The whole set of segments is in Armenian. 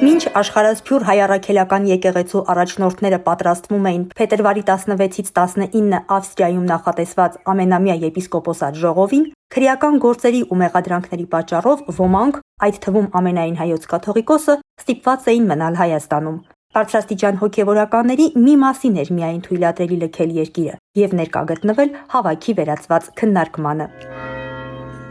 Մինչ աշխարհասփյուռ հայ առաքելական եկեղեցու առաջնորդները պատրաստվում էին փետրվարի 16-ից 19 Ավստրիայում նախատեսված ամենամյա եպիսկոպոսատ ժողովին, քրեական գործերի ու մեղադրանքների պատճառով ոմանք, այդ թվում ամենայն հայոց կաթողիկոսը, ստիպված էին մնալ Հայաստանում։ Բարձրաստիճան հոգևորականների մի մասին էր միայն թույլատրելի լքել երկիրը եւ ներկա գտնվել հավաքի վերածված քննարկմանը։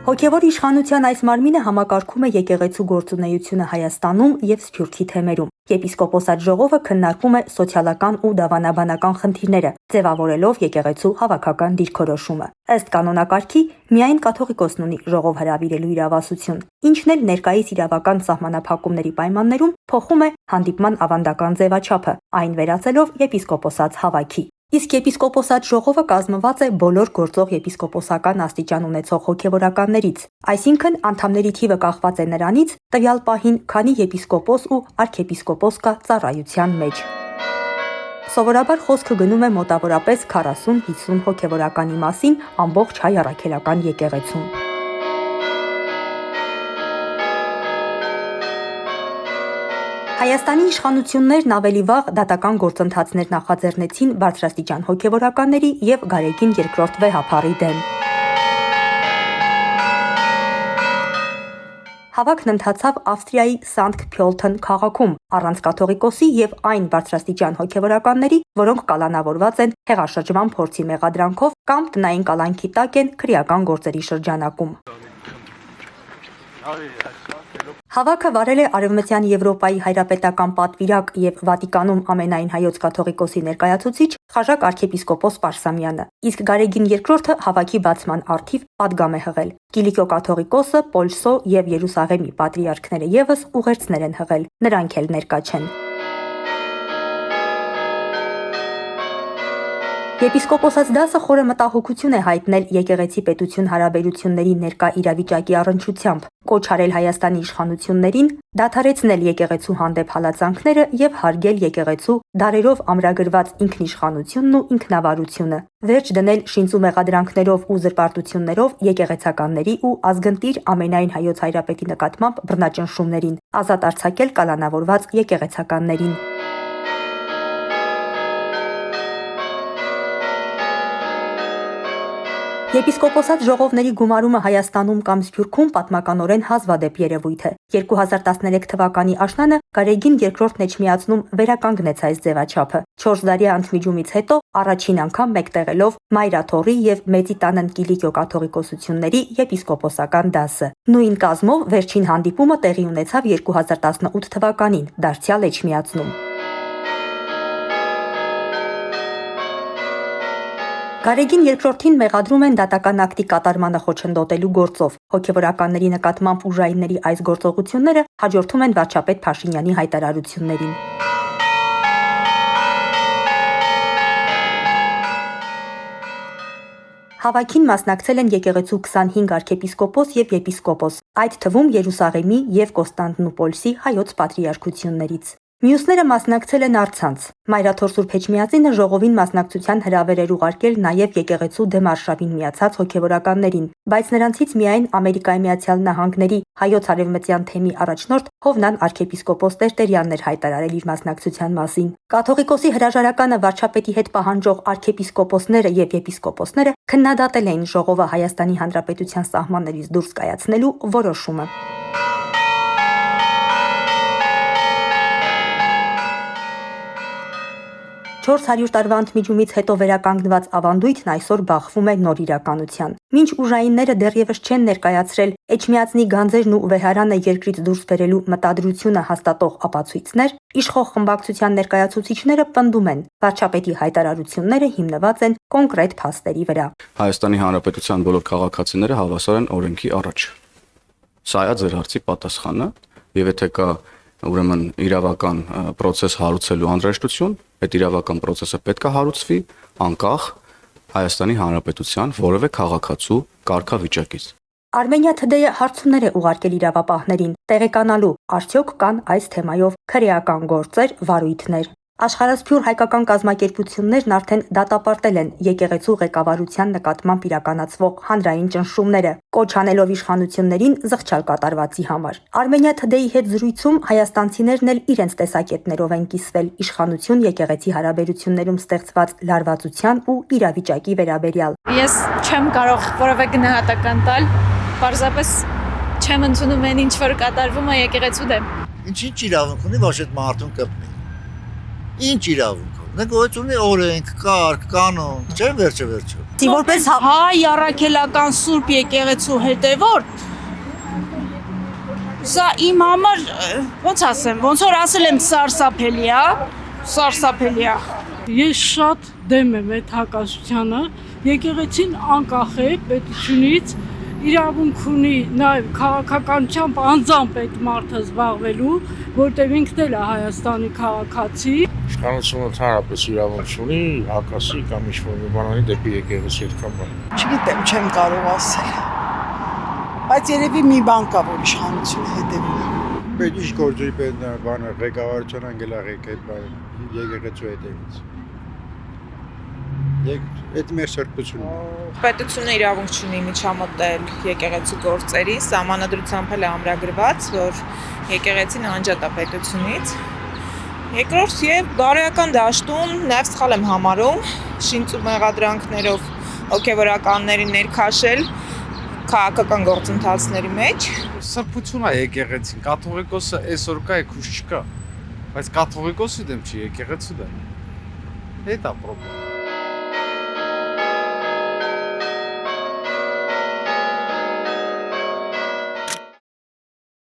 Հոգևոր իշխանության այս մարմինը համակարգում է եկեղեցու գործունեությունը Հայաստանում եւ Սփյուռքի թեմերում։ Եպիսկոպոսատ ժողովը քննարկում է սոցիալական ու դավանաբանական խնդիրները, ձևավորելով եկեղեցու հավաքական դիրքորոշումը։ Ըստ կանոնակարգի, միայն կաթողիկոսն ունի ժողով հրավիրելու իրավասություն, ինչն էլ ներկայիս իրավական սահմանափակումների պայմաններում փոխում է հանդիպման ավանդական ձևաչափը, այն վերածելով եպիսկոպոսած հավաքի։ Իսկ եպիսկոպոսատ ժողովը կազմված է բոլոր գործող եպիսկոպոսական աստիճան ունեցող հոգևորականներից, այսինքն անդամների թիվը կախված է նրանից, տվյալ պահին քանի եպիսկոպոս ու արքեպիսկոպոս կա ծառայության մեջ։ Սովորաբար խոսքը գնում է մոտավորապես 40-50 հոգևորականի մասին ամբողջ հայ առաքելական եկեղեցում։ Հայաստանի իշխանություններն ավելի վաղ դատական գործընթացներ նախաձեռնեցին բարձրաստիճան հոգևորականների եւ Գարեգին II վեհափառի դեմ։ Հավաքն ընթացավ Ավստրիայի Սանքտ Փյոլթեն քաղաքում, առանց կաթողիկոսի եւ այն բարձրաստիճան հոգևորականների, որոնք կալանավորված են հեղաշրջման փորձի մեղադրանքով կամ տնային կալանքի տակ են քրեական գործերի շրջանակում։ Հավաքը վարել է Արևմտյան Եվրոպայի հայրապետական պատվիրակ եւ Վատիկանում ամենայն հայոց կաթողիկոսի ներկայացուցիչ Խաժակ arczepiskopos Պարսամյանը, իսկ Գարեգին II հավաքի բացման առթիվ պատգամ է հղել։ Կիլիկիո կաթողիկոսը, Պոլսո եւ Երուսաղեմի պատրիարքները եւս ուղերձներ են հղել, նրանք էլ ներկա չեն։ Եպիսկոպոսած դասը խորը մտահոգություն է հայտնել եկեղեցի պետություն հարաբերությունների ներկա իրավիճակի առնչությամբ, կոչ արել Հայաստանի իշխանություններին դադարեցնել եկեղեցու հանդեպ հալածանքները եւ հարգել եկեղեցու դարերով ամրագրված ինքնիշխանությունն ու ինքնավարությունը, վերջ դնել շինծու մեղադրանքներով ու զրպարտություններով եկեղեցականների ու ազգընտիր ամենայն հայոց հայրապետի նկատմամբ բռնաճնշումներին, ազատ արձակել կալանավորված եկեղեցականներին։ Եպիսկոպոսատ ժողովների գումարումը Հայաստանում կամ Սփյուռքում պատմականորեն հազվադեպ երևույթ է։ 2013 թվականի աշնանը Գարեգին II-ն էջմիածնում վերականգնեց այս ձևաչափը։ 4 տարյա ընդմիջումից հետո առաջին անգամ մեկտեղելով Մայրաթոռի եւ Մեծիտանն Կիլիկիո կաթողիկոսությունների եպիսկոպոսական դասը։ Նույն կազմով վերջին հանդիպումը տեղի ունեցավ 2018 թվականին դարձյալ էջմիածնում։ Գարեգին II-ին մեղադրում են դատական ակտի կատարմանը խոչընդոտելու գործով։ Հոգևորականների նկատմամբ ուժայինների այս գործողությունները հաջորդում են վարչապետ Փաշինյանի հայտարարություններին։ Հավաքին մասնակցել են եկեղեցու 25 arczepiskopos եւ եպիսկոպոս, այդ թվում Երուսաղեմի եւ Կոստանդնուպոլսի հայոց պատրիարքություններից։ Մյուսները մասնակցել են առցանց։ Մայրաթոռ Սուրբ Էջմիածինը ժողովին մասնակցության հրավեր էր ուղարկել նաև եկեղեցու դեմ արշավին միացած հոգևորականներին, բայց նրանցից միայն Ամերիկայի Միացյալ Նահանգների հայոց արևմտյան թեմի առաջնորդ Հովնան arczepiskopos Տերտերյանն էր հայտարարել իր մասնակցության մասին։ Կաթողիկոսի հրաժարականը վարչապետի հետ պահանջող arczepiskoposները եւ եպիսկոպոսները քննադատել էին ժողովը Հայաստանի Հանրապետության սահմաններից դուրս կայացնելու որոշումը։ 400 տարվա ընդմիջումից հետո վերականգնված ավանդույթն այսօր բախվում է նոր իրականության։ Մինչ ուժայինները դեռևս չեն ներկայացրել Էջմիածնի գանձերն ու վեհարանը երկրից դուրս բերելու մտադրությունը հաստատող ապացույցներ, իշխող խմբակցության ներկայացուցիչները պնդում են, վարչապետի հայտարարությունները հիմնված են կոնկրետ փաստերի վրա։ Հայաստանի Հանրապետության բոլոր քաղաքացիները հավասար են օրենքի առաջ։ Սա է ձեր հարցի պատասխանը, եւ եթե կա ուրեմն իրավական process հարուցելու անհրաժեշտություն, այդ իրավական process-ը պետք է հարուցվի անկախ Հայաստանի Հանրապետության որևէ քաղաքացու կարգավիճակից։ Armenia Today-ը հարցումներ է ուղարկել իրավապահներին, տեղեկանալու արդյոք կան այս թեմայով քրեական գործեր, վարույթներ։ Աշխարհասփյուռ հայկական կազմակերպություններն արդեն դատապարտել են եկեղեցու ղեկավարության նկատմամբ իրականացվող հանրային ճնշումները, կոչ անելով իշխանություններին զղջալ կատարվածի համար։ Armenia Today-ի հետ զրույցում հայաստանցիներն էլ իրենց տեսակետներով են կիսվել իշխանություն-եկեղեցի հարաբերություններում ստեղծված լարվածության ու իրավիճակի վերաբերյալ։ Ես չեմ կարող որևէ գնահատական տալ, պարզապես չեմ ընդունում այն ինչ որ կատարվում է եկեղեցու դեմ։ Ինչ իրավունք ունի ոչ այդ մարդուն կպնի։ Ինչ իրավունք ունի։ Նկատի օրենք, կարգ, կանոն, չէ՞ վերջը։ Որպես հայ առաքելական Սուրբ եկեղեցու հետևորդ սա իմ համար ոնց ասեմ, ոնց որ ասել եմ սարսափելի է։ Ես շատ դեմ եմ այդ հակասությանը, եկեղեցին անկախ է պետությունից, իրավունք ունի նաև քաղաքականությամբ անձամբ այդ մարդը զբաղվելու, որտեղ ինքն էլ է Հայաստանի քաղաքացի։ Իշխանությունը ընդհանրապես իրավունք ունի հակասի կամ ինչ-որ մի բան անի դեպի եկեղեցի հետ կամ բան։ Չգիտեմ, չեմ կարող ասել։ Բայց երևի մի բան կա, որ իշխանությունը հետևում է։ Պետք ինչ գործի պետք է բանը ղեկավարության անգելահեք այդ բանը եկեղեցու հետևից։ Այդ մեր սրբությունը։ Պետությունը իրավունք չունի միջամտել եկեղեցու գործերի, սահմանադրությամբ էլ է ամրագրված, որ եկեղեցին անջատ է պետությունից։ Երկրորդ եւ բարոյական դաշտում նաեւ սխալ եմ համարում շինծ ու մեղադրանքներով հոգեվորականներին ներքաշել քաղաքական գործընթացների մեջ։ Սրբություն է եկեղեցին, կաթողիկոսը այսօր կա, եկուս չկա, բայց կաթողիկոսի դեմ չի, եկեղեցու դեմ։ Դա է խնդրը։